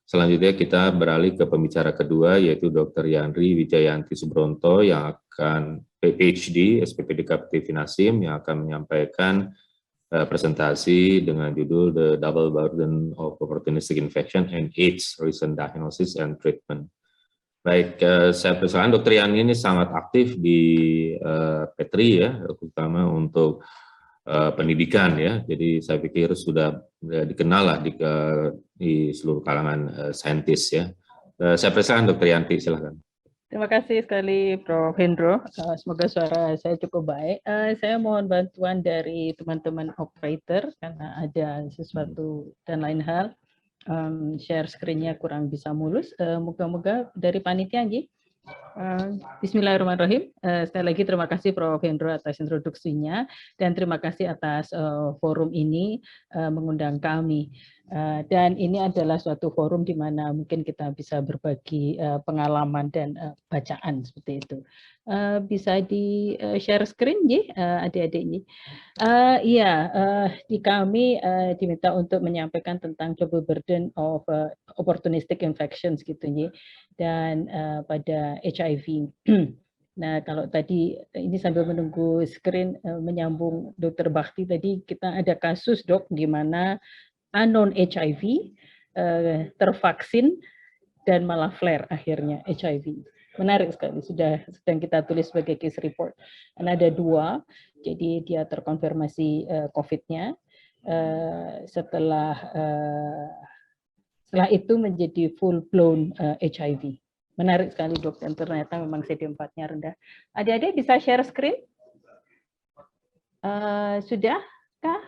Selanjutnya kita beralih ke pembicara kedua, yaitu Dr. Yandri Wijayanti Subronto yang akan PhD, SPPD Kapti Finasim, yang akan menyampaikan presentasi dengan judul The Double Burden of Opportunistic Infection and AIDS, Recent Diagnosis and Treatment. Baik, saya persilakan Dr. Yani ini sangat aktif di Petri ya, terutama untuk pendidikan ya. Jadi saya pikir sudah dikenal lah di seluruh kalangan saintis ya. Saya persilakan Dr. Yanti, silakan. Terima kasih sekali Prof. Hendro. Semoga suara saya cukup baik. Saya mohon bantuan dari teman-teman operator karena ada sesuatu dan lain hal. Share screen-nya kurang bisa mulus. Moga-moga dari panitia Nji. Bismillahirrahmanirrahim. Sekali lagi terima kasih Prof. Hendro atas introduksinya dan terima kasih atas forum ini mengundang kami. Dan ini adalah suatu forum di mana mungkin kita bisa berbagi pengalaman dan bacaan seperti itu. Bisa di share screen Nji, adik-adik ini. Iya, di kami diminta untuk menyampaikan tentang double burden of opportunistic infections gitu Nji. Dan pada HIV. Nah, kalau tadi ini sambil menunggu screen menyambung Dr. Bakti tadi kita ada kasus dok di mana unknown HIV tervaksin dan malah flare akhirnya HIV. Menarik sekali, sedang kita tulis sebagai case report. Dan ada 2, jadi dia terkonfirmasi COVID-nya. Setelah itu menjadi full blown HIV. Menarik sekali dok, dan ternyata memang CD4-nya rendah. Adik-adik bisa share screen? Sudahkah?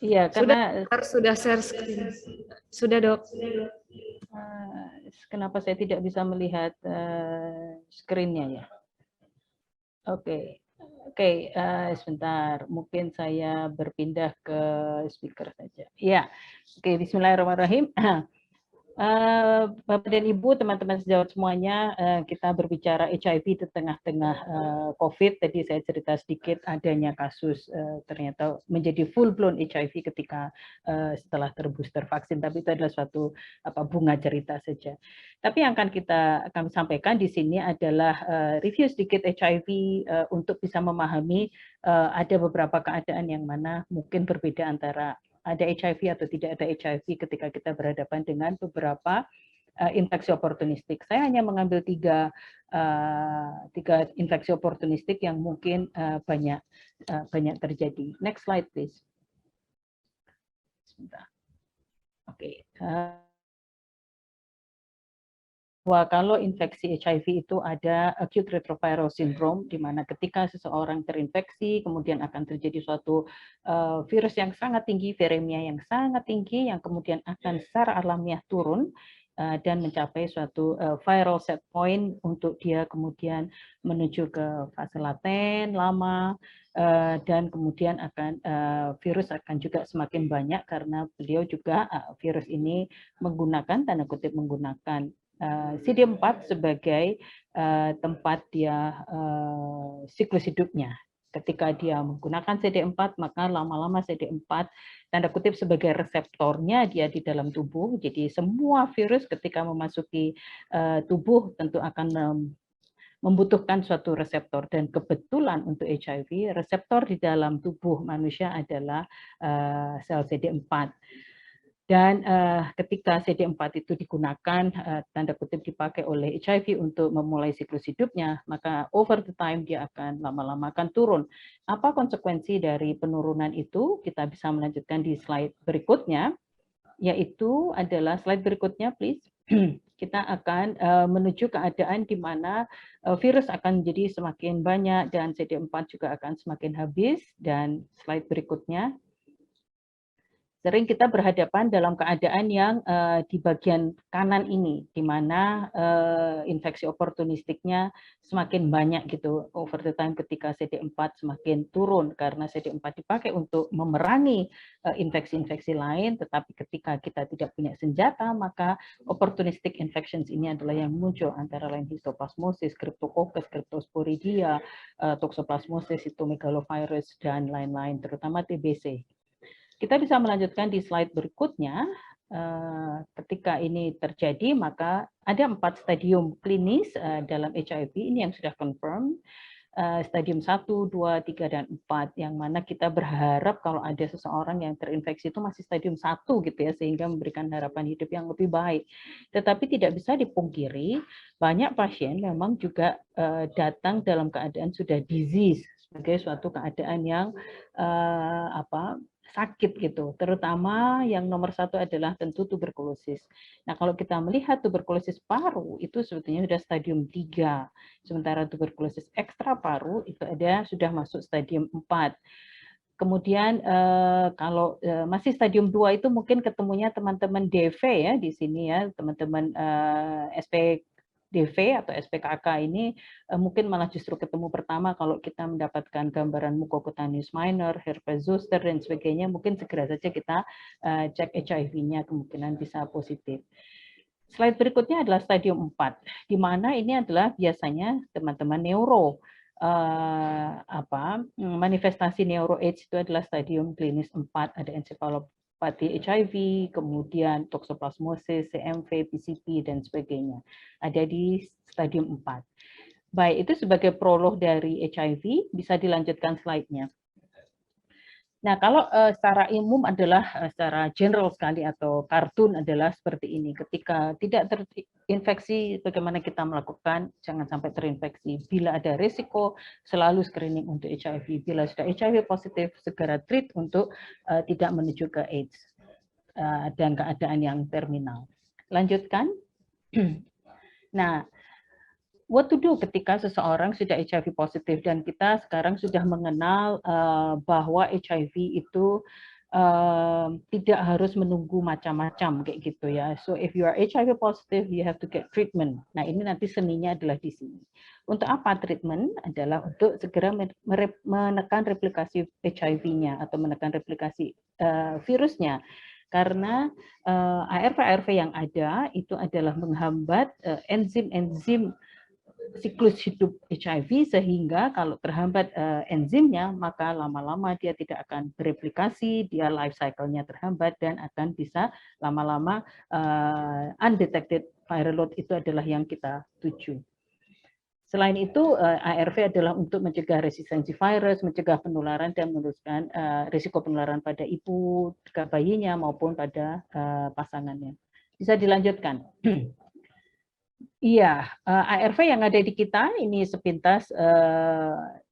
Iya, karena sudah share screen. Sudah dok. Kenapa saya tidak bisa melihat screen-nya ya? Oke. Oke, sebentar. Mungkin saya berpindah ke speaker saja. Ya, oke. Bismillahirrahmanirrahim. Bapak dan Ibu, teman-teman sejawat semuanya, kita berbicara HIV di tengah-tengah COVID. Tadi saya cerita sedikit adanya kasus ternyata menjadi full blown HIV ketika setelah terbooster vaksin. Tapi itu adalah suatu bunga cerita saja. Tapi yang akan sampaikan di sini adalah review sedikit HIV untuk bisa memahami ada beberapa keadaan yang mana mungkin berbeda antara ada HIV atau tidak ada HIV ketika kita berhadapan dengan beberapa infeksi oportunistik. Saya hanya mengambil tiga infeksi oportunistik yang mungkin banyak terjadi. Next slide, please. Sebentar. Oke. Bahwa kalau infeksi HIV itu ada acute retroviral syndrome, di mana ketika seseorang terinfeksi, kemudian akan terjadi suatu virus yang sangat tinggi, viremia yang sangat tinggi, yang kemudian akan secara alamiah turun dan mencapai suatu viral set point untuk dia kemudian menuju ke fase laten, lama, dan kemudian virus akan juga semakin banyak karena beliau juga virus ini menggunakan, tanda kutip menggunakan CD4 sebagai tempat dia siklus hidupnya. Ketika dia menggunakan CD4, maka lama-lama CD4 tanda kutip sebagai reseptornya dia di dalam tubuh. Jadi semua virus ketika memasuki tubuh tentu akan membutuhkan suatu reseptor, dan kebetulan untuk HIV reseptor di dalam tubuh manusia adalah sel CD4. Dan ketika CD4 itu digunakan, tanda kutip dipakai oleh HIV untuk memulai siklus hidupnya, maka over the time dia akan lama-lama akan turun. Apa konsekuensi dari penurunan itu? Kita bisa melanjutkan di slide berikutnya, yaitu adalah slide berikutnya, please. Kita akan menuju keadaan di mana virus akan menjadi semakin banyak dan CD4 juga akan semakin habis. Dan slide berikutnya. Sering kita berhadapan dalam keadaan yang di bagian kanan ini, di mana infeksi oportunistiknya semakin banyak gitu over the time ketika CD4 semakin turun, karena CD4 dipakai untuk memerangi infeksi-infeksi lain, tetapi ketika kita tidak punya senjata, maka opportunistic infections ini adalah yang muncul, antara lain histoplasmosis, Cryptococcus, Cryptosporidia, toxoplasmosis, cytomegalovirus, dan lain-lain, terutama TBC. Kita bisa melanjutkan di slide berikutnya. ketika ini terjadi, maka ada 4 stadium klinis dalam HIV ini yang sudah confirm. Stadium 1, 2, 3, dan 4, yang mana kita berharap kalau ada seseorang yang terinfeksi itu masih stadium 1 gitu ya, sehingga memberikan harapan hidup yang lebih baik. Tetapi tidak bisa dipungkiri, banyak pasien memang juga datang dalam keadaan sudah disease, sebagai suatu keadaan yang sakit gitu, terutama yang nomor 1 adalah tentu tuberkulosis. Nah, kalau kita melihat tuberkulosis paru itu sebetulnya sudah stadium 3, sementara tuberkulosis ekstra paru itu sudah masuk stadium 4. Kemudian kalau masih stadium 2 itu mungkin ketemunya teman-teman DV ya di sini ya, teman-teman SPDV atau SPKK ini mungkin malah justru ketemu pertama kalau kita mendapatkan gambaran mucocutaneous minor, herpes zoster dan sebagainya, mungkin segera saja kita cek HIV-nya, kemungkinan bisa positif. Slide berikutnya adalah stadium 4, di mana ini adalah biasanya teman-teman neuro. Manifestasi neuro AIDS itu adalah stadium klinis 4, ada encephalopathy HIV, kemudian toxoplasmosis, CMV, PCP, dan sebagainya. Ada di stadium 4. Baik, itu sebagai prolog dari HIV, bisa dilanjutkan slide-nya. Nah, kalau secara umum adalah secara general sekali atau kartun adalah seperti ini. Ketika tidak terinfeksi, bagaimana kita melakukan? Jangan sampai terinfeksi. Bila ada risiko, selalu screening untuk HIV. Bila sudah HIV positif, segera treat untuk tidak menuju ke AIDS dan keadaan yang terminal. Lanjutkan. Nah, what to do ketika seseorang sudah HIV positif, dan kita sekarang sudah mengenal bahwa HIV itu tidak harus menunggu macam-macam kayak gitu ya. So if you are HIV positive, you have to get treatment. Nah, ini nanti seninya adalah di sini. Untuk apa treatment? Adalah untuk segera menekan replikasi HIV-nya atau menekan replikasi virusnya. Karena ARV-ARV yang ada itu adalah menghambat enzim-enzim siklus hidup HIV, sehingga kalau terhambat enzimnya, maka lama-lama dia tidak akan bereplikasi, dia life cycle-nya terhambat, dan akan bisa lama-lama undetected viral load itu adalah yang kita tuju. Selain itu, ARV adalah untuk mencegah resistensi virus, mencegah penularan, dan menurunkan risiko penularan pada ibu, bayinya, maupun pada pasangannya. Bisa dilanjutkan. Iya, ARV yang ada di kita ini sepintas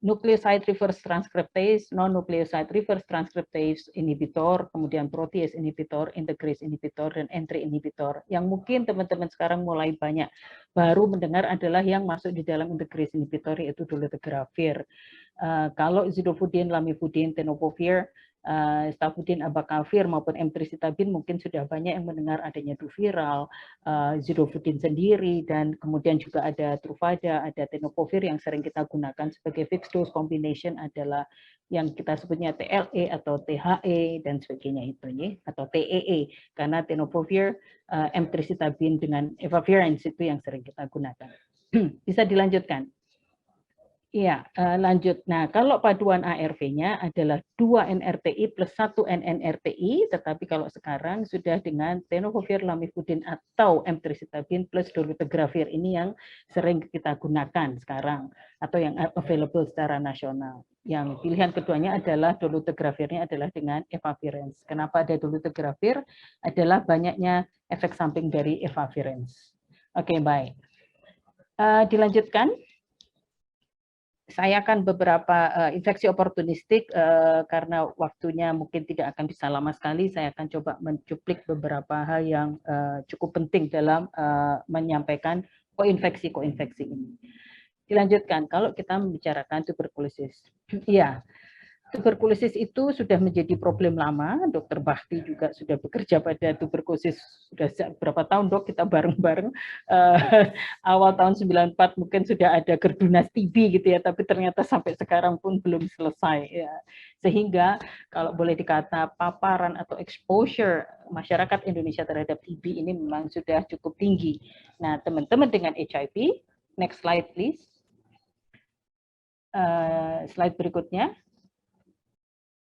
nucleoside reverse transcriptase, non-nucleoside reverse transcriptase inhibitor, kemudian protease inhibitor, integrase inhibitor, dan entry inhibitor. Yang mungkin teman-teman sekarang mulai banyak baru mendengar adalah yang masuk di dalam integrase inhibitor, yaitu dolutegravir. Kalau zidofudin, lamivudin, tenofovir, stafudin, abacavir maupun emtricitabine mungkin sudah banyak yang mendengar adanya Duviral, zidofudin sendiri, dan kemudian juga ada Truvada, ada tenofovir yang sering kita gunakan sebagai fixed dose combination adalah yang kita sebutnya TLE atau THE dan sebagainya itu ya, atau TEE, karena tenofovir, emtricitabine dengan efavirenz itu yang sering kita gunakan. Bisa dilanjutkan. Iya, lanjut. Nah, kalau paduan ARV-nya adalah 2 NRTI plus 1 NNRTI, tetapi kalau sekarang sudah dengan tenofovir, lamivudin, atau emtricitabine plus dolutegravir. Ini yang sering kita gunakan sekarang, atau yang available secara nasional. Yang pilihan keduanya adalah dolutegravirnya adalah dengan efavirenz. Kenapa ada dolutegravir? Adalah banyaknya efek samping dari efavirenz. Oke, baik. Dilanjutkan. Saya akan beberapa infeksi oportunistik, karena waktunya mungkin tidak akan bisa lama sekali, saya akan coba mencuplik beberapa hal yang cukup penting dalam menyampaikan koinfeksi ini. Dilanjutkan, kalau kita membicarakan tuberkulosis. Iya, tuberkulosis itu sudah menjadi problem lama. Dokter Bakti juga sudah bekerja pada tuberkulosis sudah berapa tahun, Dok, kita bareng-bareng. Awal tahun 94 mungkin sudah ada gerdunas TB gitu ya, tapi ternyata sampai sekarang pun belum selesai ya. Sehingga kalau boleh dikata paparan atau exposure masyarakat Indonesia terhadap TB ini memang sudah cukup tinggi. Nah, teman-teman dengan HIV, next slide please. Slide berikutnya.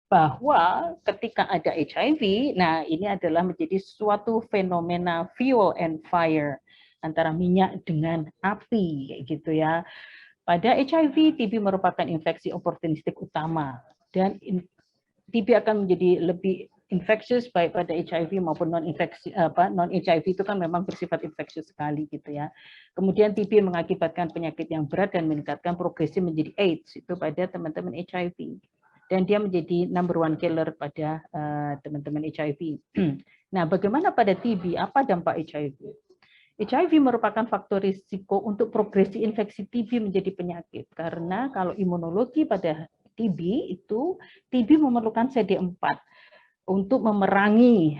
bahwa ketika ada HIV, nah ini adalah menjadi suatu fenomena fuel and fire, antara minyak dengan api, kayak gitu ya. Pada HIV, TB merupakan infeksi oportunistik utama, dan TB akan menjadi lebih infectious baik pada HIV maupun non-infeksi non-HIV itu kan memang bersifat infeksius sekali gitu ya. Kemudian TB mengakibatkan penyakit yang berat dan meningkatkan progresi menjadi AIDS itu pada teman-teman HIV. Dan dia menjadi number one killer pada teman-teman HIV. Nah, bagaimana pada TB? Apa dampak HIV? HIV merupakan faktor risiko untuk progresi infeksi TB menjadi penyakit. Karena kalau imunologi pada TB itu, TB memerlukan CD4 untuk memerangi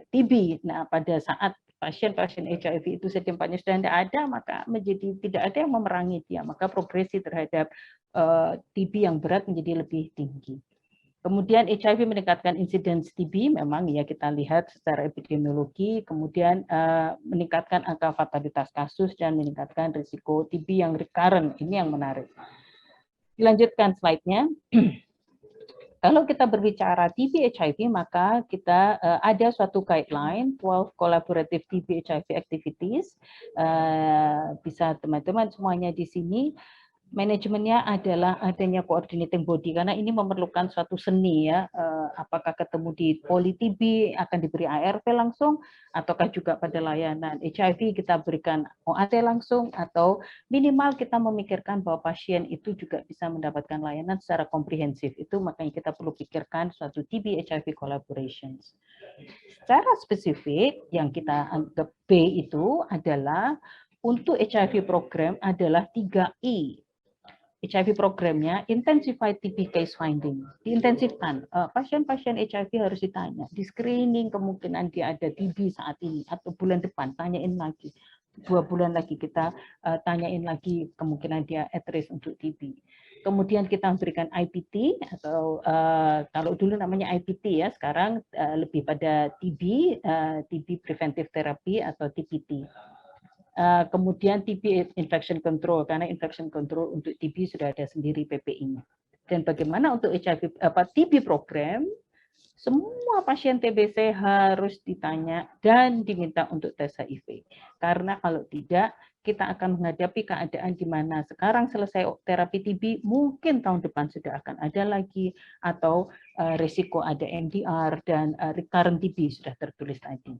TB. Nah, pada saat pasien-pasien HIV itu CD4-nya sudah tidak ada, maka menjadi tidak ada yang memerangi dia, maka progresi terhadap TB yang berat menjadi lebih tinggi. Kemudian HIV meningkatkan insiden TB, memang ya kita lihat secara epidemiologi, kemudian meningkatkan angka fatalitas kasus dan meningkatkan risiko TB yang recurrent. Ini yang menarik. Dilanjutkan slide-nya. Kalau kita berbicara TB HIV, maka kita ada suatu guideline 12 collaborative TB HIV activities. Bisa teman-teman semuanya di sini. Manajemennya adalah adanya coordinating body, karena ini memerlukan suatu seni ya. Apakah ketemu di poli TB akan diberi ARV langsung, ataukah juga pada layanan HIV kita berikan OAT langsung, atau minimal kita memikirkan bahwa pasien itu juga bisa mendapatkan layanan secara komprehensif. Itu makanya kita perlu pikirkan suatu TB HIV collaborations. Secara spesifik yang kita anggap B itu adalah untuk HIV program adalah 3I. HIV programnya intensified TB case finding, diintensifkan. Pasien-pasien HIV harus ditanya, di screening kemungkinan dia ada TB saat ini atau bulan depan, tanyain lagi. 2 bulan lagi kita tanyain lagi kemungkinan dia at risk untuk TB. Kemudian kita memberikan IPT atau kalau dulu namanya IPT ya, sekarang lebih pada TB, TB preventive therapy atau TPT. Kemudian TB infection control, karena infection control untuk TB sudah ada sendiri PPI-nya. Dan bagaimana untuk TB program, semua pasien TBC harus ditanya dan diminta untuk tes HIV. Karena kalau tidak, kita akan menghadapi keadaan di mana sekarang selesai terapi TB, mungkin tahun depan sudah akan ada lagi, atau risiko ada MDR dan recurrent TB sudah tertulis tadi.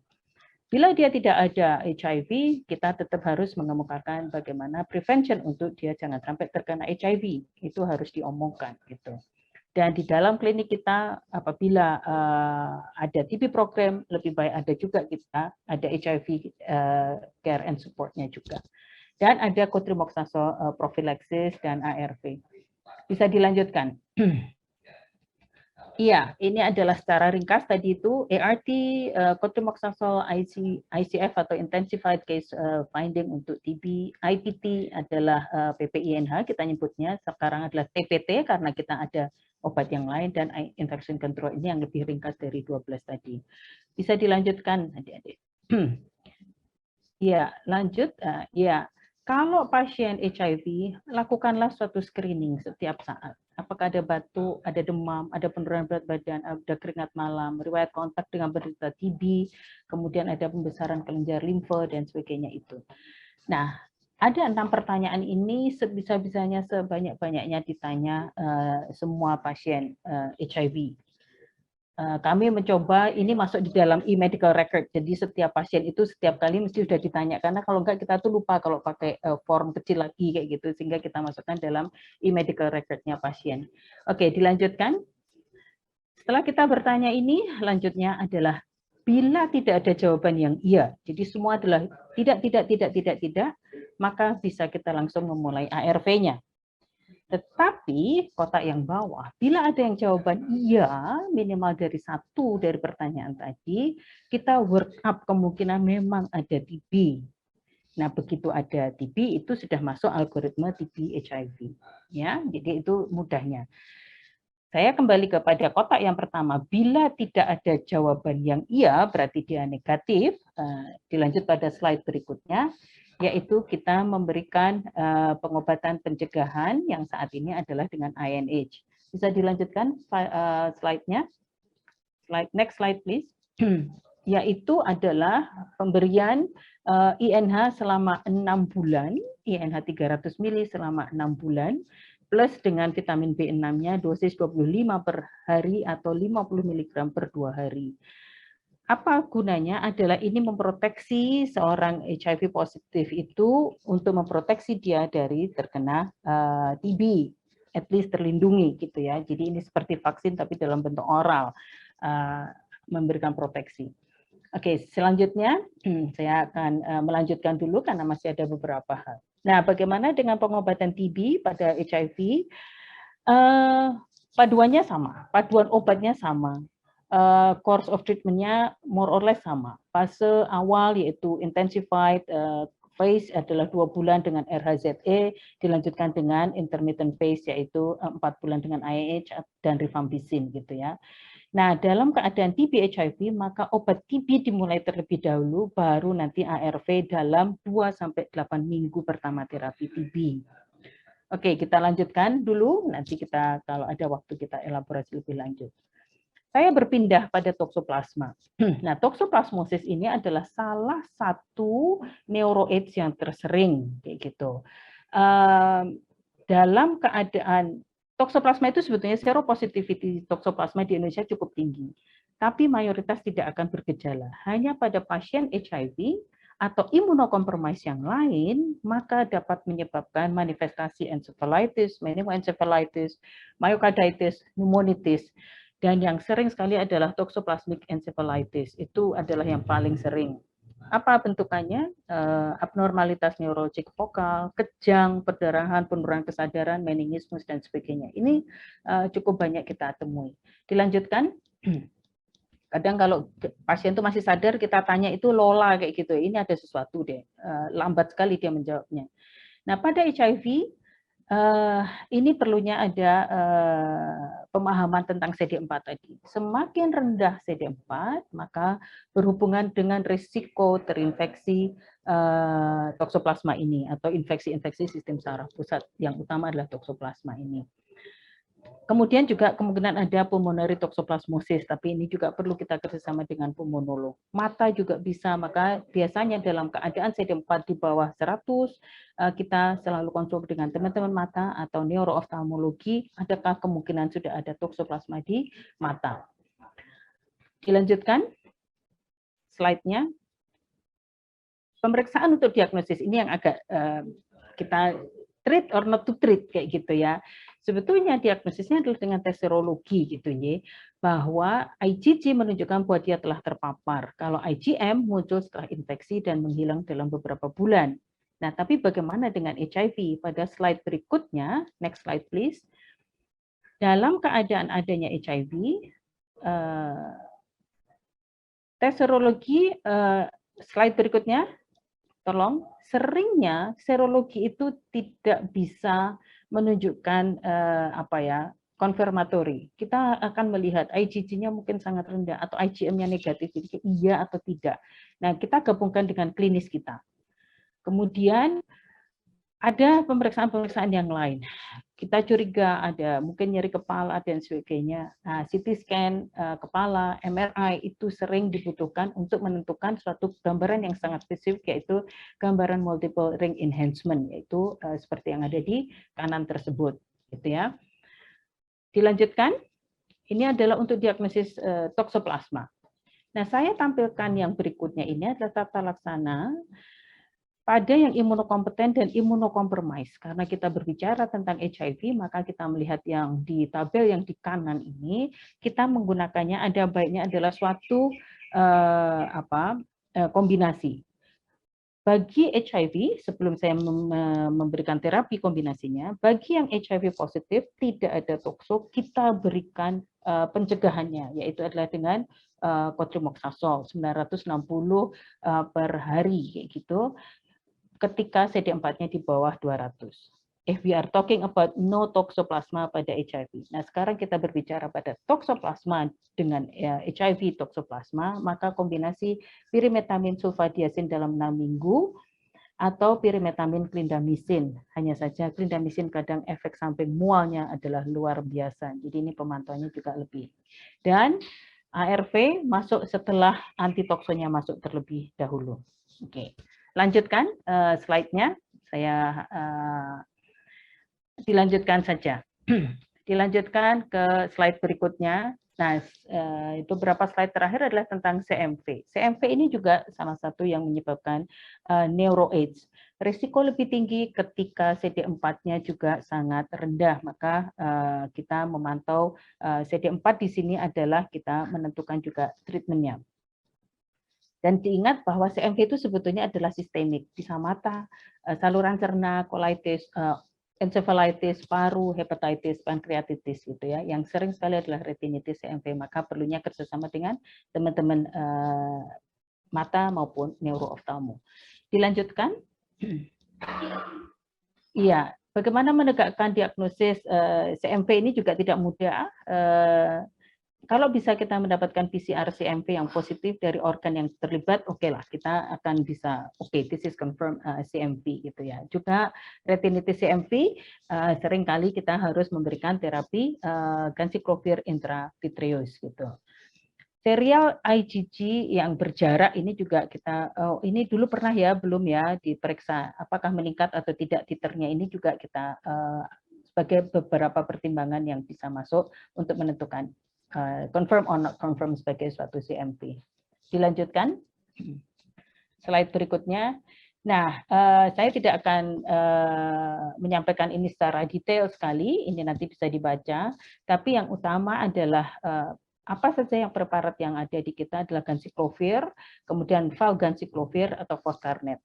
Bila dia tidak ada HIV, kita tetap harus mengemukakan bagaimana prevention untuk dia jangan sampai terkena HIV. Itu harus diomongkan gitu. Dan di dalam klinik kita, apabila ada TB program, lebih baik ada juga kita ada HIV care and support-nya juga. Dan ada cotrimoxazole prophylaxis dan ARV. Bisa dilanjutkan. Iya, ini adalah secara ringkas tadi itu ART, cotrimoxazole ICF atau Intensified Case Finding untuk TB, IPT adalah PPINH kita nyebutnya, sekarang adalah TPT karena kita ada obat yang lain, dan infection control ini yang lebih ringkas dari 12 tadi. Bisa dilanjutkan adik-adik. Ya, lanjut. Ya, kalau pasien HIV, lakukanlah suatu screening setiap saat. Apakah ada batuk, ada demam, ada penurunan berat badan, ada keringat malam, riwayat kontak dengan penderita TB, kemudian ada pembesaran kelenjar limfe, dan sebagainya itu. Nah, ada 6 pertanyaan ini sebisa-bisanya sebanyak-banyaknya ditanya semua pasien HIV. Kami mencoba ini masuk di dalam e-medical record. Jadi setiap pasien itu setiap kali mesti sudah ditanya, karena kalau enggak kita tuh lupa kalau pakai form kecil lagi kayak gitu, sehingga kita masukkan dalam e-medical record-nya pasien. Oke, dilanjutkan. Setelah kita bertanya ini, lanjutnya adalah bila tidak ada jawaban yang iya, jadi semua adalah tidak, maka bisa kita langsung memulai ARV-nya. Tetapi kotak yang bawah, bila ada yang jawaban iya, minimal dari 1 dari pertanyaan tadi, kita work up kemungkinan memang ada TB. Nah, begitu ada TB, itu sudah masuk algoritma TB HIV. Ya, jadi itu mudahnya. Saya kembali kepada kotak yang pertama, bila tidak ada jawaban yang iya, berarti dia negatif. Dilanjut pada slide berikutnya, yaitu kita memberikan pengobatan pencegahan yang saat ini adalah dengan INH. Bisa dilanjutkan slide-nya. Next slide please. Yaitu adalah pemberian INH selama 6 bulan, INH 300 mili selama 6 bulan, plus dengan vitamin B6-nya dosis 25 per hari atau 50 mg per 2 hari. Apa gunanya? Adalah ini memproteksi seorang HIV positif itu untuk memproteksi dia dari terkena TB, at least terlindungi gitu ya. Jadi ini seperti vaksin tapi dalam bentuk oral, memberikan proteksi. Oke, selanjutnya saya akan melanjutkan dulu karena masih ada beberapa hal. Nah, bagaimana dengan pengobatan TB pada HIV? Paduannya sama, paduan obatnya sama. Course of treatment-nya more or less sama. Fase awal yaitu intensified phase adalah 2 bulan dengan RHZE, dilanjutkan dengan intermittent phase yaitu 4 bulan dengan IAH dan rifampicin gitu ya. Nah, dalam keadaan TB HIV maka obat TB dimulai terlebih dahulu, baru nanti ARV dalam 2-8 minggu pertama terapi TB. Oke, kita lanjutkan dulu, nanti kita kalau ada waktu kita elaborasi lebih lanjut. Saya berpindah pada toksoplasma. Nah, toksoplasmosis ini adalah salah satu neuro-AIDS yang tersering, kayak gitu. Dalam keadaan toksoplasma itu sebetulnya seropositivity toksoplasma di Indonesia cukup tinggi, tapi mayoritas tidak akan bergejala. Hanya pada pasien HIV atau imunokompromis yang lain, maka dapat menyebabkan manifestasi encephalitis, meningoencephalitis, myocarditis, pneumonitis. Dan yang sering sekali adalah toxoplasmic encephalitis. Itu adalah yang paling sering. Apa bentukannya? Abnormalitas neurologik vokal, kejang, perdarahan, penurunan kesadaran, meningismus, dan sebagainya. Ini cukup banyak kita temui. Dilanjutkan. Kadang kalau pasien itu masih sadar, kita tanya itu Lola kayak gitu. Ini ada sesuatu deh. Lambat sekali dia menjawabnya. Nah, pada HIV, ini perlunya ada pemahaman tentang CD4 tadi. Semakin rendah CD4, maka berhubungan dengan risiko terinfeksi toksoplasma ini atau infeksi-infeksi sistem saraf pusat. Yang utama adalah toksoplasma ini. Kemudian juga kemungkinan ada pulmonary toxoplasmosis, tapi ini juga perlu kita kerjasama dengan pulmonolog. Mata juga bisa, maka biasanya dalam keadaan CD4 di bawah 100, kita selalu konsul dengan teman-teman mata atau neurooftalmologi, adakah kemungkinan sudah ada toksoplasma di mata. Dilanjutkan, slide-nya. Pemeriksaan untuk diagnosis ini yang agak kita treat or not to treat, kayak gitu ya. Sebetulnya diagnosisnya adalah dengan tes serologi gitu ya, bahwa IgG menunjukkan bahwa dia telah terpapar. Kalau IgM muncul setelah infeksi dan menghilang dalam beberapa bulan. Nah, tapi bagaimana dengan HIV? Pada slide berikutnya, next slide please. Dalam keadaan adanya HIV, tes serologi, slide berikutnya, tolong. Seringnya serologi itu tidak bisa menunjukkan konfirmatori. Kita akan melihat IgG-nya mungkin sangat rendah atau IgM-nya negatif, iya atau tidak. Nah, kita gabungkan dengan klinis kita. Kemudian ada pemeriksaan-pemeriksaan yang lain. Kita curiga ada mungkin nyeri kepala dan sebagainya. Nah, CT scan kepala, MRI itu sering dibutuhkan untuk menentukan suatu gambaran yang sangat spesifik, yaitu gambaran multiple ring enhancement, yaitu seperti yang ada di kanan tersebut, gitu ya. Dilanjutkan, ini adalah untuk diagnosis toksoplasma. Nah, saya tampilkan yang berikutnya ini adalah tata laksana pada yang imunokompeten dan imunokompromis. Karena kita berbicara tentang HIV, maka kita melihat yang di tabel yang di kanan ini, kita menggunakannya ada baiknya adalah suatu kombinasi. Bagi HIV, sebelum saya memberikan terapi kombinasinya, bagi yang HIV positif tidak ada tokso, kita berikan pencegahannya, yaitu adalah dengan cotrimoxazole 960 per hari, kayak gitu. Ketika CD4-nya di bawah 200. If we are talking about no toxoplasma pada HIV. Nah, sekarang kita berbicara pada toxoplasma dengan HIV toxoplasma, maka kombinasi pirimetamin sulfadiazin dalam 6 minggu atau pirimetamin clindamycin. Hanya saja clindamycin kadang efek samping mualnya adalah luar biasa. Jadi ini pemantauannya juga lebih. Dan ARV masuk setelah antitoksinnya masuk terlebih dahulu. Oke, lanjutkan slide-nya. Saya dilanjutkan saja. Dilanjutkan ke slide berikutnya. Nah, itu beberapa slide terakhir adalah tentang CMV. CMV ini juga salah satu yang menyebabkan neuro-AIDS. Risiko lebih tinggi ketika CD4-nya juga sangat rendah, maka kita memantau CD4 di sini adalah kita menentukan juga treatment-nya. Dan diingat bahwa CMV itu sebetulnya adalah sistemik, bisa mata, saluran cerna, colitis, encephalitis, paru, hepatitis, pankreatitis gitu ya. Yang sering sekali adalah retinitis CMV, maka perlunya kerjasama dengan teman-teman mata maupun neurooftalmo. Dilanjutkan. Iya, bagaimana menegakkan diagnosis CMV ini juga tidak mudah. Kalau bisa kita mendapatkan PCR CMV yang positif dari organ yang terlibat, oke lah, kita akan bisa, this is confirmed CMV gitu ya. Juga retinitis CMV, seringkali kita harus memberikan terapi ganciclovir intravitreus gitu. Serial IgG yang berjarak ini juga kita, ini dulu pernah ya, belum ya, diperiksa apakah meningkat atau tidak titernya, ini juga kita sebagai beberapa pertimbangan yang bisa masuk untuk menentukan confirm or not confirm sebagai suatu CMV. Dilanjutkan. Slide berikutnya. Nah, saya tidak akan menyampaikan ini secara detail sekali, ini nanti bisa dibaca, tapi yang utama adalah apa saja yang preparat yang ada di kita adalah ganciclovir, kemudian valganciclovir atau foscarnet.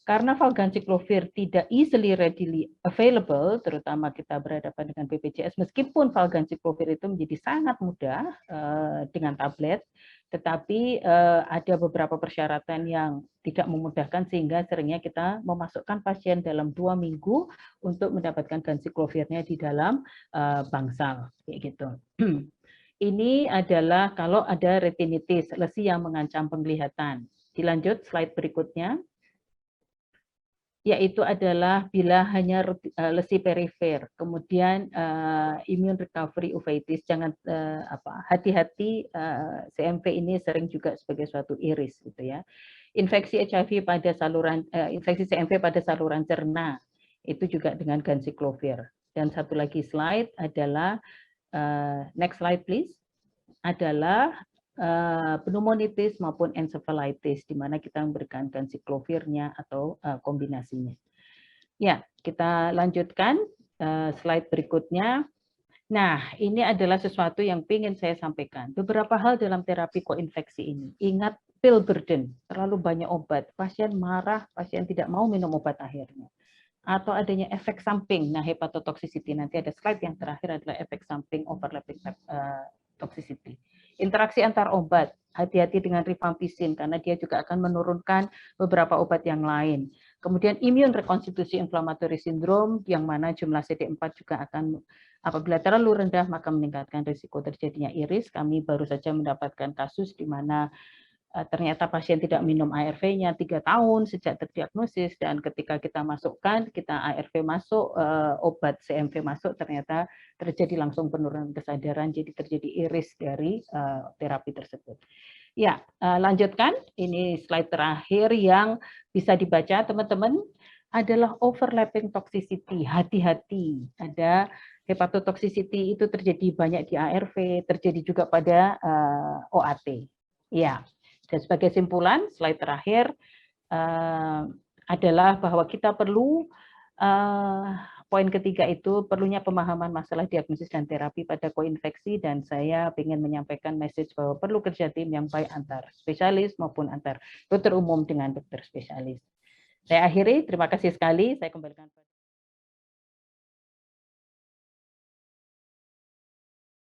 Karena valganciclovir tidak easily readily available, terutama kita berhadapan dengan BPJS, meskipun valganciclovir itu menjadi sangat mudah dengan tablet, tetapi ada beberapa persyaratan yang tidak memudahkan sehingga seringnya kita memasukkan pasien dalam 2 minggu untuk mendapatkan ganciclovirnya di dalam bangsal, kayak gitu. Ini adalah kalau ada retinitis, lesi yang mengancam penglihatan. Dilanjut slide berikutnya. Yaitu adalah bila hanya lesi perifer, kemudian immune recovery uveitis, jangan hati-hati, CMV ini sering juga sebagai suatu iris gitu ya. Infeksi HIV pada saluran infeksi CMV pada saluran cerna itu juga dengan ganciclovir. Dan satu lagi slide adalah next slide please, adalah pneumonitis maupun encephalitis, di mana kita memberikan ganciclovirnya atau kombinasinya. Ya, kita lanjutkan slide berikutnya. Nah, ini adalah sesuatu yang ingin saya sampaikan. Beberapa hal dalam terapi koinfeksi ini. Ingat pill burden, terlalu banyak obat. Pasien marah, pasien tidak mau minum obat akhirnya. Atau adanya efek samping. Nah, hepatotoxicity, nanti ada slide yang terakhir adalah efek samping overlapping toxicity. Interaksi antar obat, hati-hati dengan rifampicin karena dia juga akan menurunkan beberapa obat yang lain. Kemudian immune reconstitusi inflammatory syndrome yang mana jumlah CD4 juga akan apabila terlalu rendah maka meningkatkan risiko terjadinya iris. Kami baru saja mendapatkan kasus di mana ternyata pasien tidak minum ARV-nya 3 tahun sejak terdiagnosis, dan ketika kita masukkan, kita ARV masuk, obat CMV masuk, ternyata terjadi langsung penurunan kesadaran, jadi terjadi iris dari terapi tersebut. Ya, lanjutkan, ini slide terakhir yang bisa dibaca teman-teman, adalah overlapping toxicity, hati-hati, ada hepatotoxicity itu terjadi banyak di ARV, terjadi juga pada OAT. Ya. Dan sebagai simpulan, slide terakhir adalah bahwa kita perlu, poin ketiga itu perlunya pemahaman masalah diagnosis dan terapi pada koinfeksi, dan saya ingin menyampaikan message bahwa perlu kerja tim yang baik antar spesialis maupun antar dokter umum dengan dokter spesialis. Saya akhiri, terima kasih sekali, saya kembalikan.